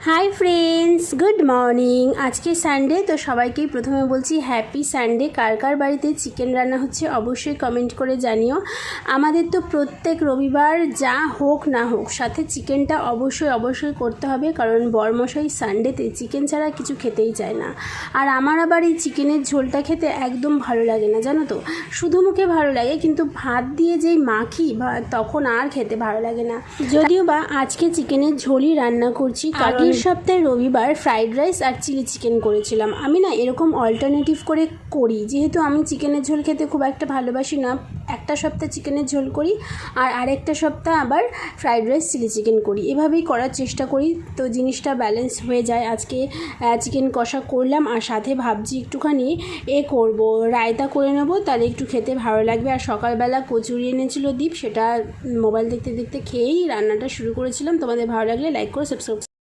Hi friends, good morning. আজকে Sunday, তো সবাইকেই প্রথমে বলছি হ্যাপি সানডে। কার কার বাড়িতে চিকেন রান্না হচ্ছে অবশ্যই কমেন্ট করে জানিও। আমাদের তো প্রত্যেক রবিবার যা হোক না হোক সাথে চিকেনটা অবশ্যই করতে হবে, কারণ বরমশাই সানডেতে চিকেন ছাড়া কিছু খেতেই চায় না। আর আমার আবার এই চিকেনের ঝোলটা খেতে একদম ভালো লাগে না, জানো তো। শুধু মুখে ভালো লাগে, কিন্তু ভাত দিয়ে যেই মাখি তখন আর খেতে ভালো লাগে না। যদিও বা আজকে চিকেনের ঝোলই রান্না করছি, কারণ সপ্তাহে রবিবার ফ্রাইড রাইস আর চিলি চিকেন করেছিলাম। আমি না এরকম অল্টারনেটিভ করে করি, যেহেতু আমি চিকেনের ঝোল খেতে খুব একটা ভালোবাসি না। একটা সপ্তাহ চিকেনের ঝোল করি আর আরেকটা সপ্তাহ আবার ফ্রাইড রাইস চিলি চিকেন করি, এভাবেই করার চেষ্টা করি, তো জিনিসটা ব্যালেন্স হয়ে যায়। আজকে চিকেন কষা করলাম আর সাথে ভাবছি একটুখানি করব, রায়তা করে নেব, তাহলে একটু খেতে ভালো লাগবে। আর সকালবেলা কচুরি এনেছিল দীপ, সেটা মোবাইল দেখতে দেখতে খেয়েই রান্নাটা শুরু করেছিলাম। তোমাদের ভালো লাগলে লাইক করে সাবস্ক্রাইব